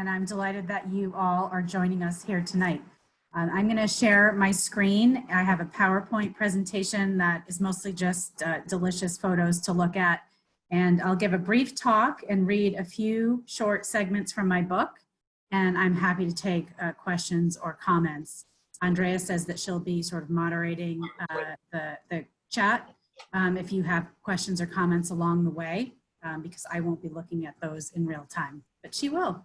and I'm delighted that you all are joining us here tonight. I'm going to share my screen. I have a PowerPoint presentation that is mostly just delicious photos to look at, and I'll give a brief talk and read a few short segments from my book, and I'm happy to take questions or comments. Andrea says that she'll be sort of moderating the chat if you have questions or comments along the way, because I won't be looking at those in real time, but she will.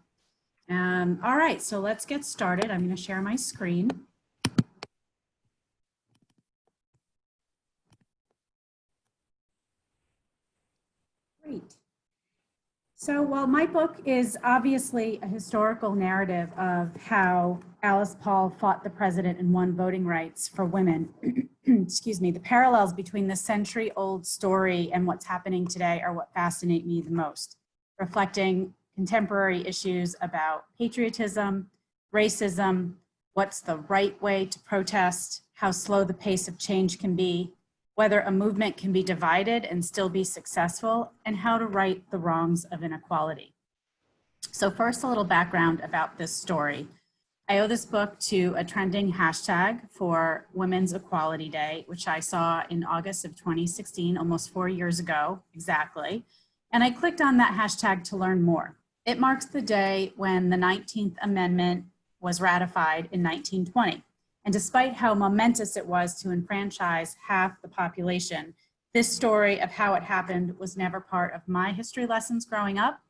All right, so let's get started. I'm going to share my screen. Great. So while my book is obviously a historical narrative of how Alice Paul fought the president and won voting rights for women, excuse me, the parallels between the century-old story and what's happening today are what fascinate me the most, reflecting contemporary issues about patriotism, racism, what's the right way to protest, how slow the pace of change can be, whether a movement can be divided and still be successful, and how to right the wrongs of inequality. So first, a little background about this story. I owe this book to a trending hashtag for Women's Equality Day, which I saw in August of 2016, almost 4 years ago exactly. And I clicked on that hashtag to learn more. It marks the day when the 19th Amendment was ratified in 1920. And despite how momentous it was to enfranchise half the population, this story of how it happened was never part of my history lessons growing up.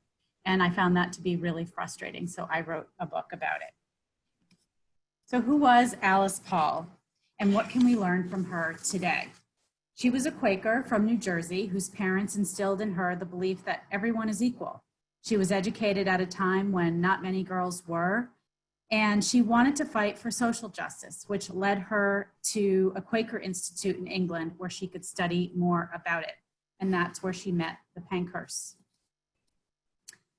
And I found that to be really frustrating. So I wrote a book about it. So who was Alice Paul, and what can we learn from her today? She was a Quaker from New Jersey whose parents instilled in her the belief that everyone is equal. She was educated at a time when not many girls were, and she wanted to fight for social justice, which led her to a Quaker Institute in England where she could study more about it. And that's where she met the Pankhursts.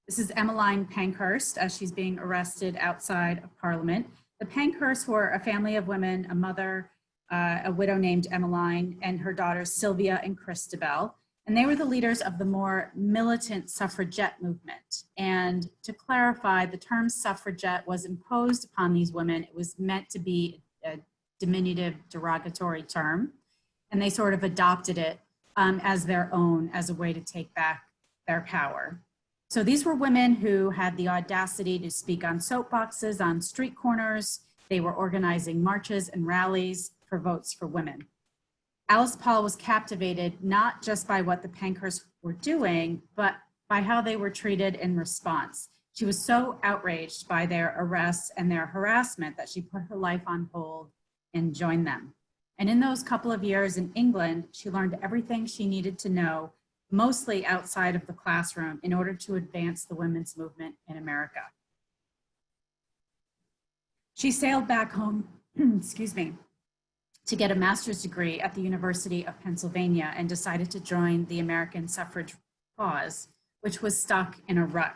This is Emmeline Pankhurst as she's being arrested outside of Parliament. The Pankhursts were a family of women, a mother, a widow named Emmeline, and her daughters Sylvia and Christabel. And they were the leaders of the more militant suffragette movement. And to clarify, the term suffragette was imposed upon these women. It was meant to be a diminutive, derogatory term. And they sort of adopted it as their own, as a way to take back their power. So these were women who had the audacity to speak on soapboxes, on street corners. They were organizing marches and rallies for votes for women. Alice Paul was captivated not just by what the Pankhursts were doing, but by how they were treated in response. She was so outraged by their arrests and their harassment that she put her life on hold and joined them. And in those couple of years in England, she learned everything she needed to know, mostly outside of the classroom, in order to advance the women's movement in America. She sailed back home, excuse me, to get a master's degree at the University of Pennsylvania and decided to join the American suffrage cause, which was stuck in a rut.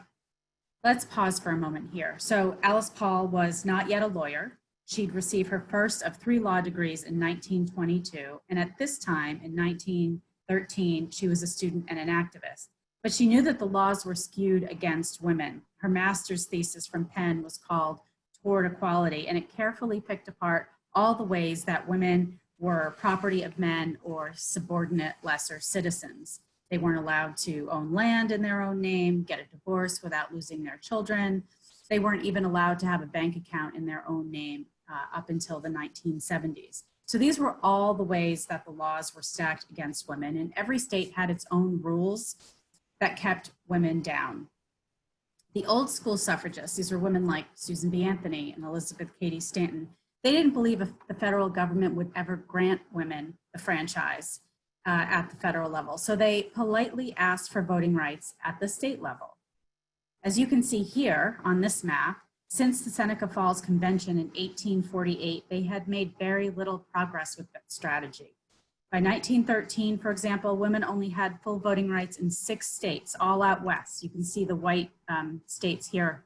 Let's pause for a moment here. So Alice Paul was not yet a lawyer. She'd received her first of 3 law degrees in 1922. And at this time, in 1913, she was a student and an activist. But she knew that the laws were skewed against women. Her master's thesis from Penn was called Toward Equality, and it carefully picked apart all the ways that women were property of men or subordinate lesser citizens. They weren't allowed to own land in their own name, get a divorce without losing their children. They weren't even allowed to have a bank account in their own name up until the 1970s. So these were all the ways that the laws were stacked against women, and every state had its own rules that kept women down. The old school suffragists, these were women like Susan B. Anthony and Elizabeth Cady Stanton, they didn't believe the federal government would ever grant women the franchise at the federal level. So they politely asked for voting rights at the state level. As you can see here on this map, since the Seneca Falls Convention in 1848, they had made very little progress with that strategy. By 1913, for example, women only had full voting rights in 6 states, all out west. You can see the white states here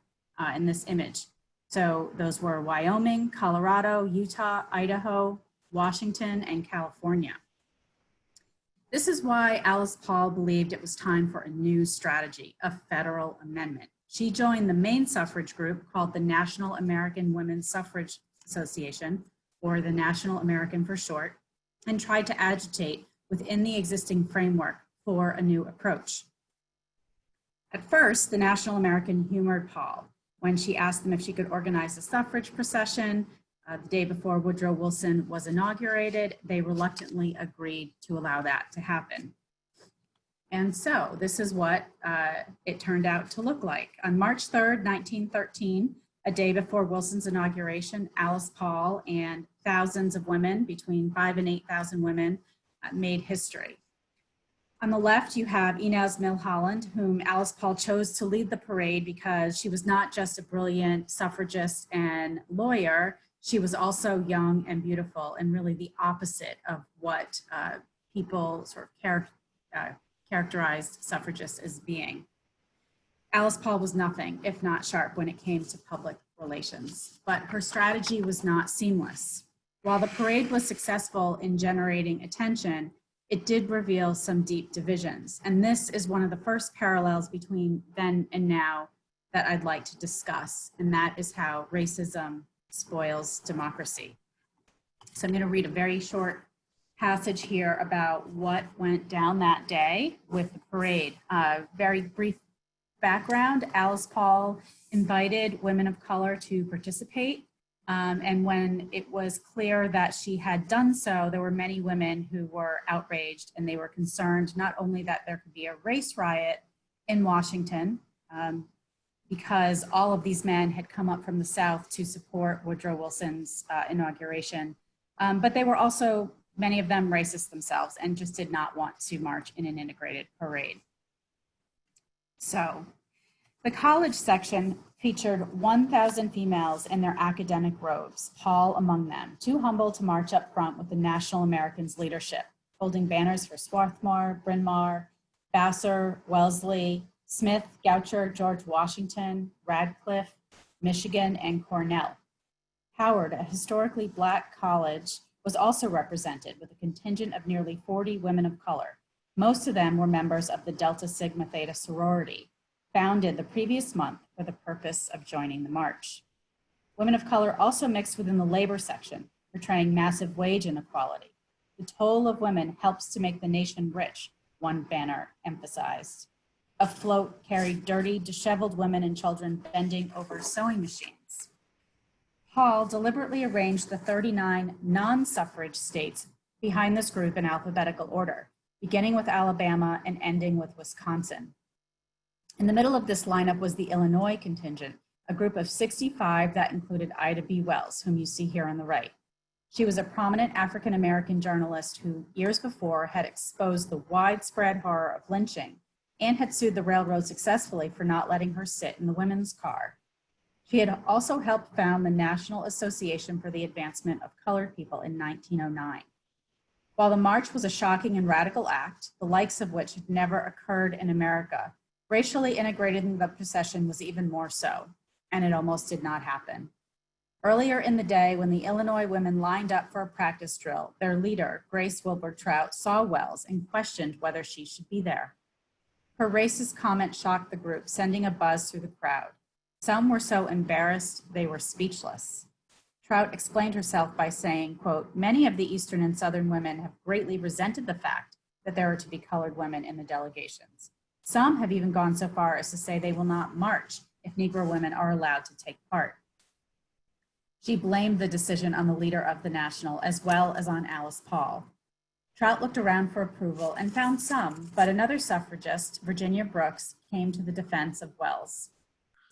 in this image. So those were Wyoming, Colorado, Utah, Idaho, Washington, and California. This is why Alice Paul believed it was time for a new strategy, a federal amendment. She joined the main suffrage group called the National American Women's Suffrage Association, or the National American for short, and tried to agitate within the existing framework for a new approach. At first, the National American humored Paul when she asked them if she could organize a suffrage procession the day before Woodrow Wilson was inaugurated. They reluctantly agreed to allow that to happen. And so this is what it turned out to look like. On March 3rd, 1913, a day before Wilson's inauguration, Alice Paul and thousands of women, between 5,000 and 8,000 women, made history. On the left, you have Inez Milholland, whom Alice Paul chose to lead the parade because she was not just a brilliant suffragist and lawyer, she was also young and beautiful, and really the opposite of what people sort of characterized suffragists as being. Alice Paul was nothing if not sharp when it came to public relations, but her strategy was not seamless. While the parade was successful in generating attention, it did reveal some deep divisions. And this is one of the first parallels between then and now that I'd like to discuss, and that is how racism spoils democracy. So I'm going to read a very short passage here about what went down that day with the parade. Very brief background: Alice Paul invited women of color to participate. And when it was clear that she had done so, there were many women who were outraged, and they were concerned not only that there could be a race riot in Washington, because all of these men had come up from the South to support Woodrow Wilson's inauguration, but they were also, many of them, racist themselves and just did not want to march in an integrated parade. So the college section featured 1,000 females in their academic robes, Paul among them, too humble to march up front with the National Americans leadership, holding banners for Swarthmore, Bryn Mawr, Vassar, Wellesley, Smith, Goucher, George Washington, Radcliffe, Michigan, and Cornell. Howard, a historically Black college, was also represented with a contingent of nearly 40 women of color. Most of them were members of the Delta Sigma Theta sorority, founded the previous month for the purpose of joining the march. Women of color also mixed within the labor section, portraying massive wage inequality. The toll of women helps to make the nation rich, one banner emphasized. A float carried dirty, disheveled women and children bending over sewing machines. Paul deliberately arranged the 39 non-suffrage states behind this group in alphabetical order, beginning with Alabama and ending with Wisconsin. In the middle of this lineup was the Illinois contingent, a group of 65 that included Ida B. Wells, whom you see here on the right. She was a prominent African-American journalist who, years before, had exposed the widespread horror of lynching and had sued the railroad successfully for not letting her sit in the women's car. She had also helped found the National Association for the Advancement of Colored People in 1909. While the march was a shocking and radical act, the likes of which had never occurred in America, racially integrating the procession was even more so, and it almost did not happen. Earlier in the day, when the Illinois women lined up for a practice drill, their leader, Grace Wilbur Trout, saw Wells and questioned whether she should be there. Her racist comment shocked the group, sending a buzz through the crowd. Some were so embarrassed they were speechless. Trout explained herself by saying, quote, "Many of the Eastern and Southern women have greatly resented the fact that there are to be colored women in the delegations. Some have even gone so far as to say they will not march if Negro women are allowed to take part." She blamed the decision on the leader of the National as well as on Alice Paul. Trout looked around for approval and found some, but another suffragist, Virginia Brooks, came to the defense of Wells.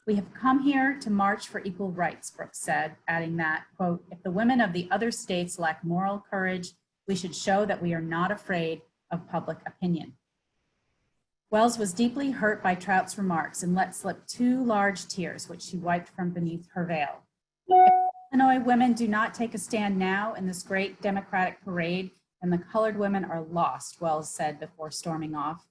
"We have come here to march for equal rights," Brooks said, adding that, quote, "if the women of the other states lack moral courage, we should show that we are not afraid of public opinion." Wells was deeply hurt by Trout's remarks and let slip 2 large tears, which she wiped from beneath her veil. "If Illinois women do not take a stand now in this great Democratic parade, then the colored women are lost," Wells said before storming off.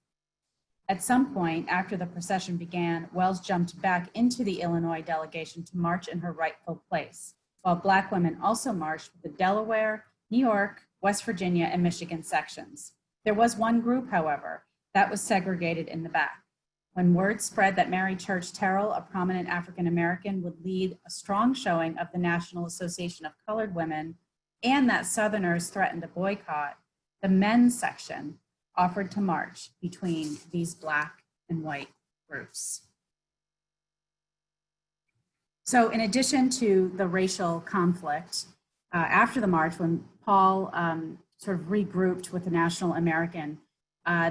At some point after the procession began, Wells jumped back into the Illinois delegation to march in her rightful place, while Black women also marched with the Delaware, New York, West Virginia, and Michigan sections. There was one group, however, that was segregated in the back. When word spread that Mary Church Terrell, a prominent African-American, would lead a strong showing of the National Association of Colored Women and that Southerners threatened a boycott, the men's section offered to march between these Black and white groups. So in addition to the racial conflict, after the march, when Paul sort of regrouped with the National American,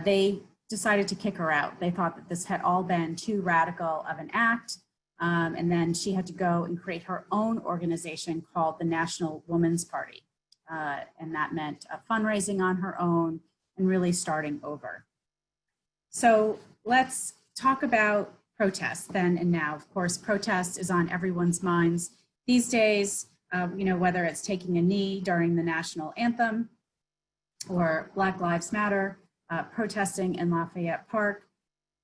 they decided to kick her out. They thought that this had all been too radical of an act, and then she had to go and create her own organization called the National Woman's Party. And that meant fundraising on her own and really starting over. So let's talk about protests then and now. Of course, protest is on everyone's minds these days, whether it's taking a knee during the national anthem or Black Lives Matter, protesting in Lafayette Park.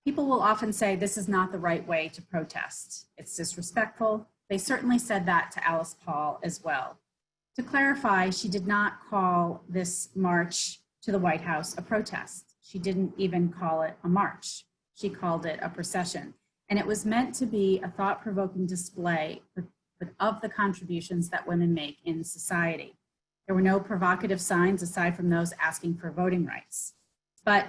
People will often say this is not the right way to protest. It's disrespectful. They certainly said that to Alice Paul as well. To clarify, she did not call this march to the White House a protest. She didn't even call it a march. She called it a procession. And it was meant to be a thought-provoking display of the contributions that women make in society. There were no provocative signs aside from those asking for voting rights. But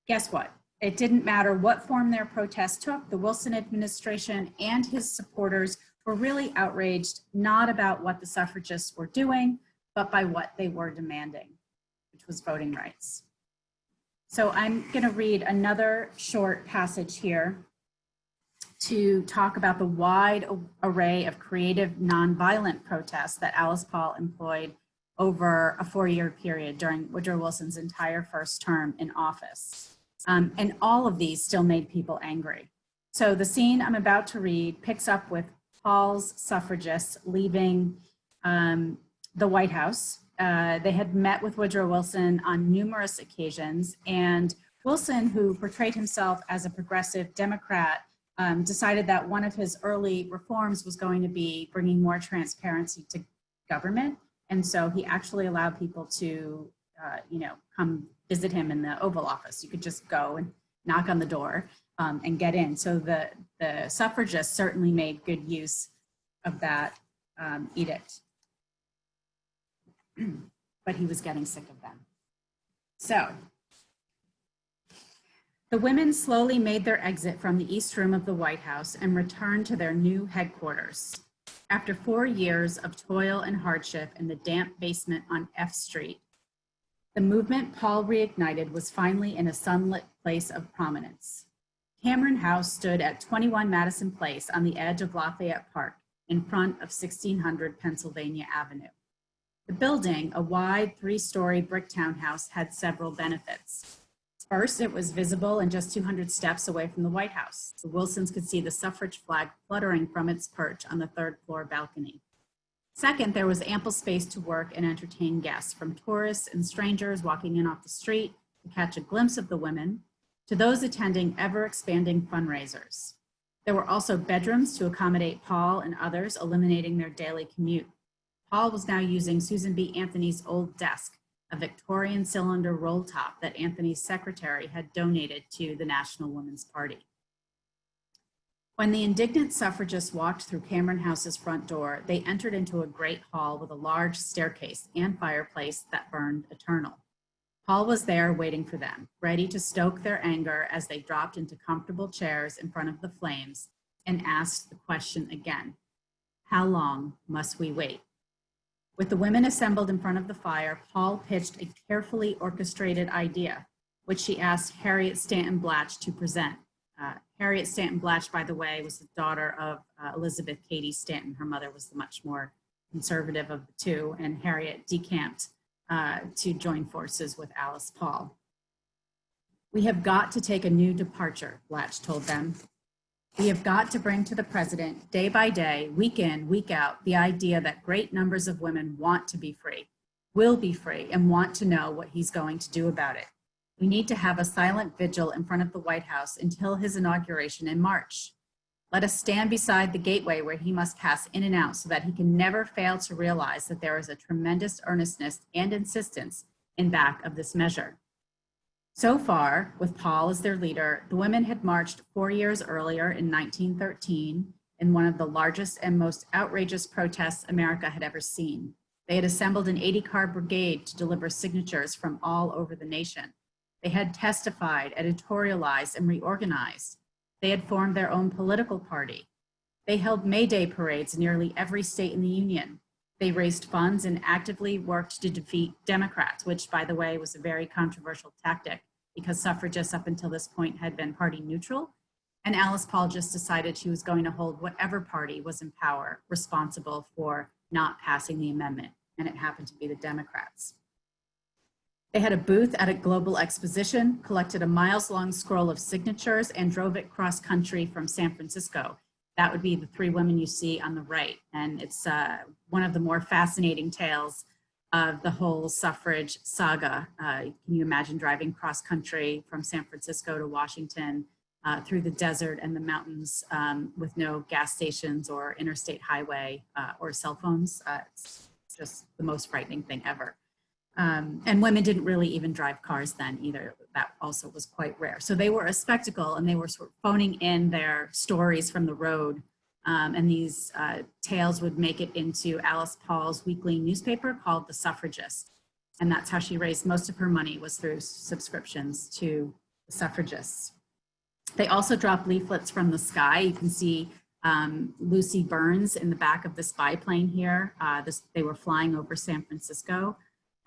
guess what? It didn't matter what form their protest took. The Wilson administration and his supporters were really outraged, not about what the suffragists were doing, but by what they were demanding, which was voting rights. So I'm going to read another short passage here to talk about the wide array of creative, nonviolent protests that Alice Paul employed over a 4-year period during Woodrow Wilson's entire first term in office. And all of these still made people angry. So the scene I'm about to read picks up with Paul's suffragists leaving the White House. They had met with Woodrow Wilson on numerous occasions, and Wilson, who portrayed himself as a progressive Democrat, decided that one of his early reforms was going to be bringing more transparency to government. And so he actually allowed people to, come visit him in the Oval Office. You could just go and knock on the door and get in. So the suffragists certainly made good use of that edict. But he was getting sick of them. So the women slowly made their exit from the East Room of the White House and returned to their new headquarters. After 4 years of toil and hardship in the damp basement on F Street, the movement Paul reignited was finally in a sunlit place of prominence. Cameron House stood at 21 Madison Place on the edge of Lafayette Park in front of 1600 Pennsylvania Avenue. The building, a wide 3-story brick townhouse, had several benefits. First, it was visible and just 200 steps away from the White House. The Wilsons could see the suffrage flag fluttering from its perch on the 3rd-floor balcony. Second, there was ample space to work and entertain guests, from tourists and strangers walking in off the street to catch a glimpse of the women, to those attending ever-expanding fundraisers. There were also bedrooms to accommodate Paul and others, eliminating their daily commute. Paul was now using Susan B. Anthony's old desk, a Victorian cylinder roll top that Anthony's secretary had donated to the National Woman's Party. When the indignant suffragists walked through Cameron House's front door, they entered into a great hall with a large staircase and fireplace that burned eternal. Paul was there waiting for them, ready to stoke their anger as they dropped into comfortable chairs in front of the flames and asked the question again: how long must we wait? With the women assembled in front of the fire, Paul pitched a carefully orchestrated idea, which she asked Harriet Stanton Blatch to present. Harriet Stanton Blatch, by the way, was the daughter of Elizabeth Cady Stanton. Her mother was the much more conservative of the two, and Harriet decamped to join forces with Alice Paul. "We have got to take a new departure," Blatch told them. "We have got to bring to the president, day by day, week in, week out, the idea that great numbers of women want to be free, will be free, and want to know what he's going to do about it. We need to have a silent vigil in front of the White House until his inauguration in March. Let us stand beside the gateway where he must pass in and out so that he can never fail to realize that there is a tremendous earnestness and insistence in back of this measure. So far, with Paul as their leader, the women had marched 4 years earlier in 1913 in one of the largest and most outrageous protests America had ever seen. They had assembled an 80-car brigade to deliver signatures from all over the nation. They had testified, editorialized, and reorganized. They had formed their own political party. They held May Day parades in nearly every state in the Union. They raised funds and actively worked to defeat Democrats, which, by the way, was a very controversial tactic because suffragists up until this point had been party neutral. And Alice Paul just decided she was going to hold whatever party was in power responsible for not passing the amendment, and it happened to be the Democrats. They had a booth at a global exposition, collected a miles-long scroll of signatures, and drove it cross-country from San Francisco. That would be the three women you see on the right, and it's one of the more fascinating tales of the whole suffrage saga. Can you imagine driving cross-country from San Francisco to Washington through the desert and the mountains with no gas stations or interstate highway or cell phones? It's just the most frightening thing ever. And women didn't really even drive cars then either. That also was quite rare. So they were a spectacle, and they were sort of phoning in their stories from the road. And these tales would make it into Alice Paul's weekly newspaper called The Suffragist. And that's how she raised most of her money, was through subscriptions to the suffragists. They also dropped leaflets from the sky. You can see Lucy Burns in the back of this biplane here. They were flying over San Francisco.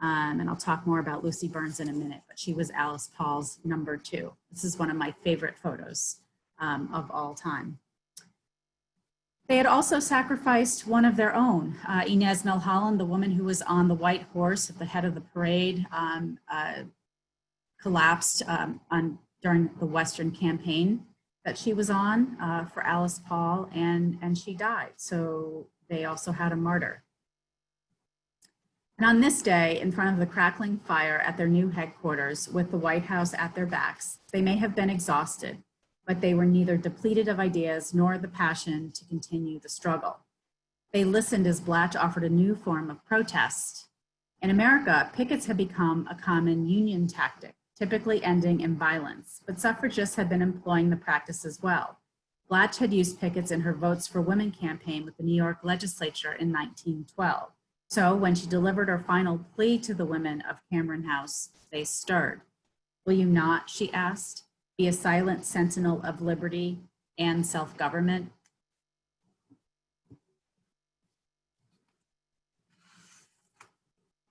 And I'll talk more about Lucy Burns in a minute, but she was Alice Paul's number 2. This is one of my favorite photos of all time. They had also sacrificed one of their own. Inez Milholland, the woman who was on the white horse at the head of the parade, collapsed during the Western campaign that she was on for Alice Paul, and she died. So they also had a martyr. And on this day, in front of the crackling fire at their new headquarters, with the White House at their backs, they may have been exhausted, but they were neither depleted of ideas nor the passion to continue the struggle. They listened as Blatch offered a new form of protest. In America, pickets had become a common union tactic, typically ending in violence, but suffragists had been employing the practice as well. Blatch had used pickets in her Votes for Women campaign with the New York legislature in 1912. So when she delivered her final plea to the women of Cameron House, they stirred. "Will you not," she asked, "be a silent sentinel of liberty and self-government?"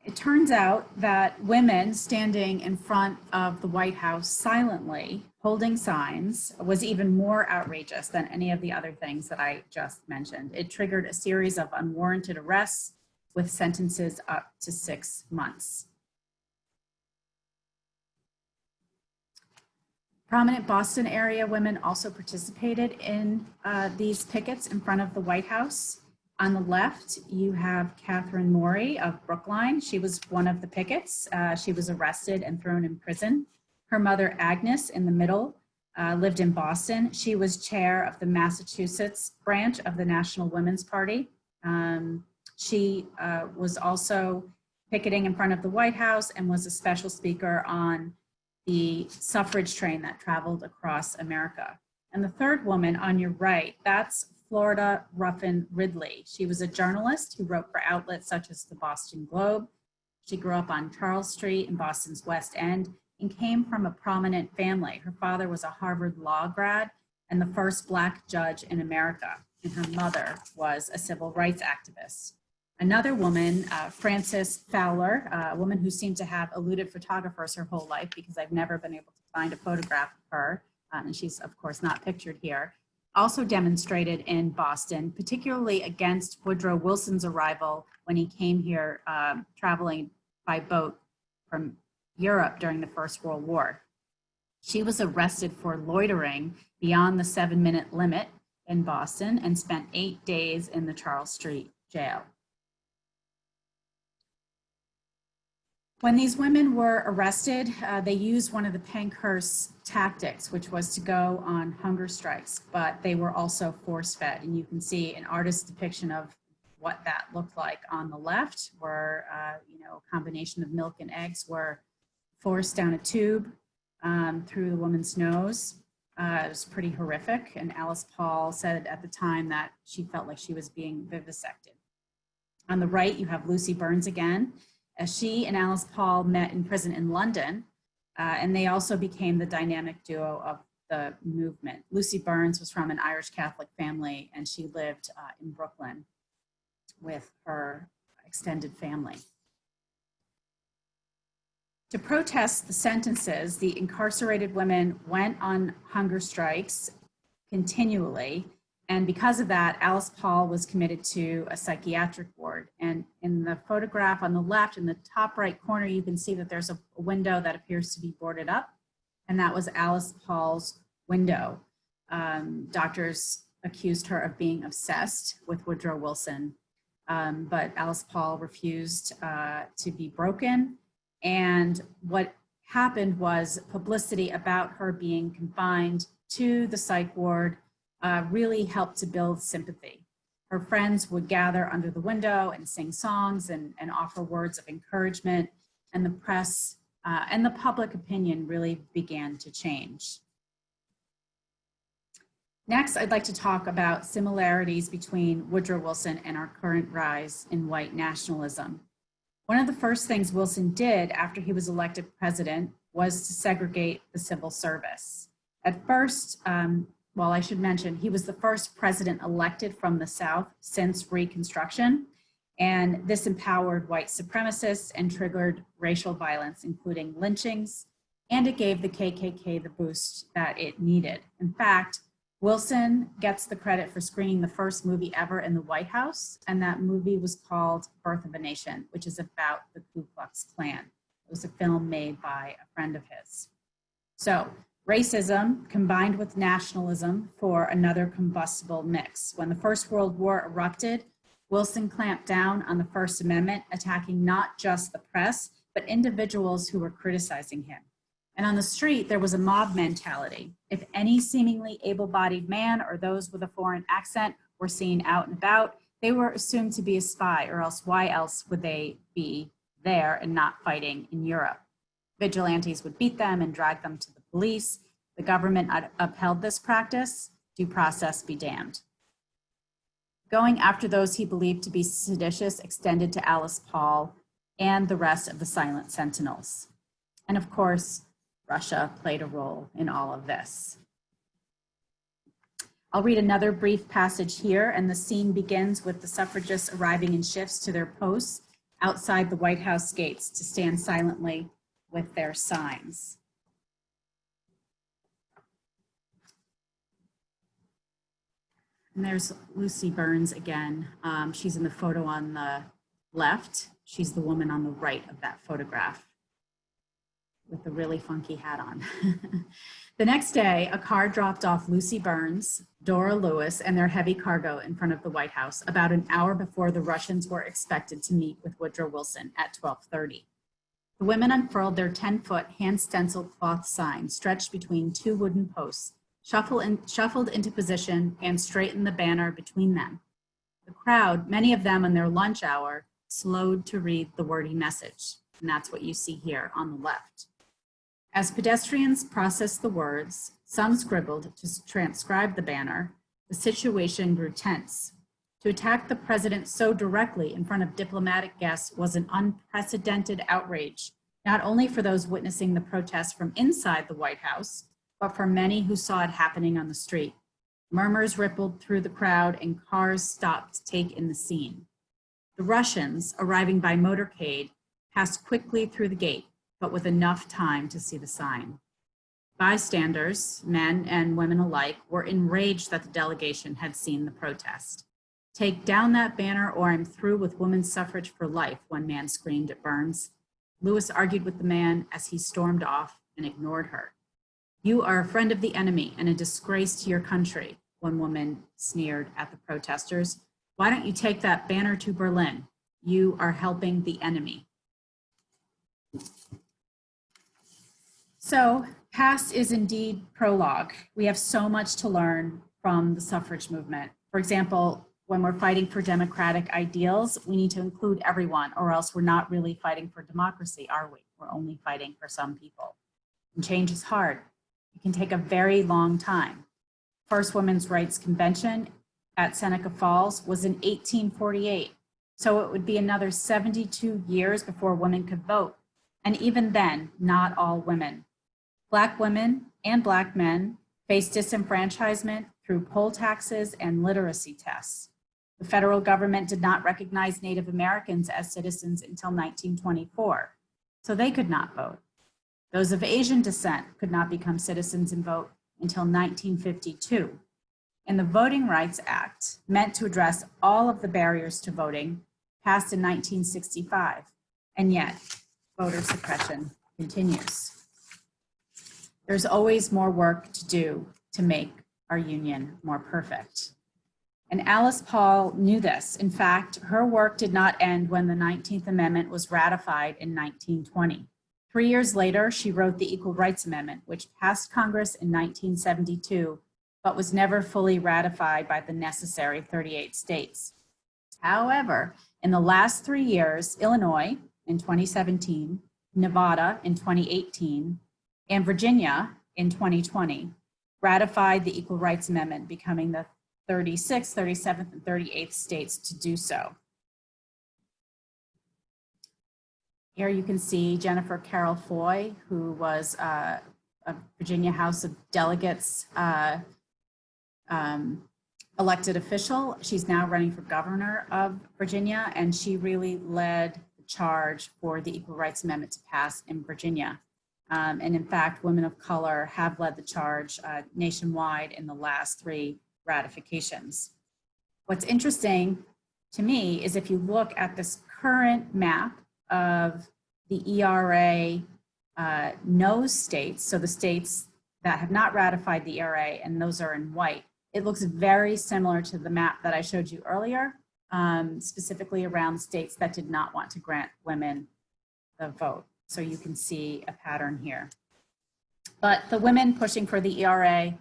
It turns out that women standing in front of the White House silently, holding signs, was even more outrageous than any of the other things that I just mentioned. It triggered a series of unwarranted arrests with sentences up to 6 months. Prominent Boston area women also participated in these pickets in front of the White House. On the left, you have Catherine Mori of Brookline. She was one of the pickets. She was arrested and thrown in prison. Her mother, Agnes, in the middle, lived in Boston. She was chair of the Massachusetts branch of the National Women's Party. She was also picketing in front of the White House and was a special speaker on the suffrage train that traveled across America. And the third woman on your right, that's Florida Ruffin Ridley. She was a journalist who wrote for outlets such as the Boston Globe. She grew up on Charles Street in Boston's West End and came from a prominent family. Her father was a Harvard Law grad and the first Black judge in America, and her mother was a civil rights activist. Another woman, Frances Fowler, a woman who seemed to have eluded photographers her whole life because I've never been able to find a photograph of her, and she's of course not pictured here, also demonstrated in Boston, particularly against Woodrow Wilson's arrival when he came here traveling by boat from Europe during the First World War. She was arrested for loitering beyond the 7-minute limit in Boston and spent 8 days in the Charles Street jail. When these women were arrested, they used one of the Pankhurst tactics, which was to go on hunger strikes, but they were also force-fed. And you can see an artist's depiction of what that looked like on the left, where a combination of milk and eggs were forced down a tube. through the woman's nose. It was pretty horrific. And Alice Paul said at the time that she felt like she was being vivisected. On the right, you have Lucy Burns again, as she and Alice Paul met in prison in London, and they also became the dynamic duo of the movement. Lucy Burns was from an Irish Catholic family, and she lived in Brooklyn with her extended family. To protest the sentences, the incarcerated women went on hunger strikes continually. And because of that, Alice Paul was committed to a psychiatric ward. And in the photograph on the left, in the top right corner, you can see that there's a window that appears to be boarded up. And that was Alice Paul's window. Doctors accused her of being obsessed with Woodrow Wilson, but Alice Paul refused to be broken. And what happened was publicity about her being confined to the psych ward really helped to build sympathy. Her friends would gather under the window and sing songs and offer words of encouragement, and the press and the public opinion really began to change. Next, I'd like to talk about similarities between Woodrow Wilson and our current rise in white nationalism. One of the first things Wilson did after he was elected president was to segregate the civil service. At first, well, I should mention, he was the first president elected from the South since Reconstruction, and this empowered white supremacists and triggered racial violence, including lynchings, and it gave the KKK the boost that it needed. In fact, Wilson gets the credit for screening the first movie ever in the White House, and that movie was called Birth of a Nation, which is about the Ku Klux Klan. It was a film made by a friend of his. So, racism combined with nationalism for another combustible mix. When the First World War erupted, Wilson clamped down on the First Amendment, attacking not just the press, but individuals who were criticizing him. And on the street, there was a mob mentality. If any seemingly able-bodied man or those with a foreign accent were seen out and about, they were assumed to be a spy, or else why else would they be there and not fighting in Europe? Vigilantes would beat them and drag them to the police. The government upheld this practice. Due process be damned. Going after those he believed to be seditious extended to Alice Paul and the rest of the silent sentinels. And of course, Russia played a role in all of this. I'll read another brief passage here, and the scene begins with the suffragists arriving in shifts to their posts outside the White House gates to stand silently with their signs. And there's Lucy Burns again. She's in the photo on the left. She's the woman on the right of that photograph with the really funky hat on. The next day, a car dropped off Lucy Burns, Dora Lewis, and their heavy cargo in front of the White House about an hour before the Russians were expected to meet with Woodrow Wilson at 12:30. The women unfurled their 10-foot hand-stenciled cloth sign stretched between two wooden posts, shuffled into position, and straightened the banner between them. The crowd, many of them on their lunch hour, slowed to read the wordy message, and that's what you see here on the left. As pedestrians processed the words, some scribbled to transcribe the banner, the situation grew tense. To attack the president so directly in front of diplomatic guests was an unprecedented outrage, not only for those witnessing the protest from inside the White House, but for many who saw it happening on the street. Murmurs rippled through the crowd and cars stopped to take in the scene. The Russians, arriving by motorcade, passed quickly through the gate, but with enough time to see the sign. Bystanders, men and women alike, were enraged that the delegation had seen the protest. "Take down that banner or I'm through with women's suffrage for life," one man screamed at Burns. Lewis argued with the man as he stormed off and ignored her. "You are a friend of the enemy and a disgrace to your country," one woman sneered at the protesters. "Why don't you take that banner to Berlin? You are helping the enemy." So, past is indeed prologue. We have so much to learn from the suffrage movement. For example, when we're fighting for democratic ideals, we need to include everyone, or else we're not really fighting for democracy, are we? We're only fighting for some people. And change is hard. It can take a very long time. First Women's Rights Convention at Seneca Falls was in 1848. So it would be another 72 years before women could vote. And even then, not all women. Black women and Black men faced disenfranchisement through poll taxes and literacy tests. The federal government did not recognize Native Americans as citizens until 1924, so they could not vote. Those of Asian descent could not become citizens and vote until 1952. And the Voting Rights Act, meant to address all of the barriers to voting, passed in 1965, and yet voter suppression continues. There's always more work to do to make our union more perfect. And Alice Paul knew this. In fact, her work did not end when the 19th Amendment was ratified in 1920. 3 years later, she wrote the Equal Rights Amendment, which passed Congress in 1972, but was never fully ratified by the necessary 38 states. However, in the last 3 years, Illinois in 2017, Nevada in 2018, and Virginia in 2020 ratified the Equal Rights Amendment, becoming the 36th, 37th, and 38th states to do so. Here you can see Jennifer Carroll Foy, who was a Virginia House of Delegates elected official. She's now running for governor of Virginia, and she really led the charge for the Equal Rights Amendment to pass in Virginia. And in fact, women of color have led the charge nationwide in the last 3 ratifications. What's interesting to me is if you look at this current map of the ERA no states, so the states that have not ratified the ERA, and those are in white, it looks very similar to the map that I showed you earlier, specifically around states that did not want to grant women the vote. So you can see a pattern here. But the women pushing for the ERA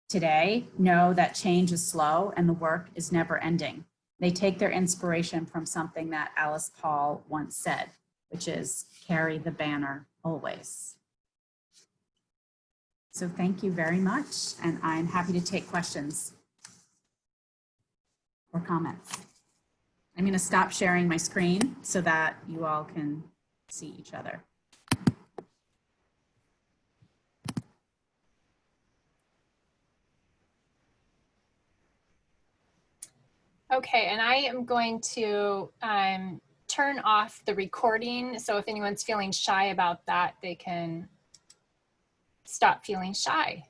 today know that change is slow and the work is never ending. They take their inspiration from something that Alice Paul once said, which is carry the banner always. So thank you very much, and I'm happy to take questions or comments. I'm going to stop sharing my screen so that you all can see each other. Okay, and I am going to turn off the recording. So if anyone's feeling shy about that, they can stop feeling shy.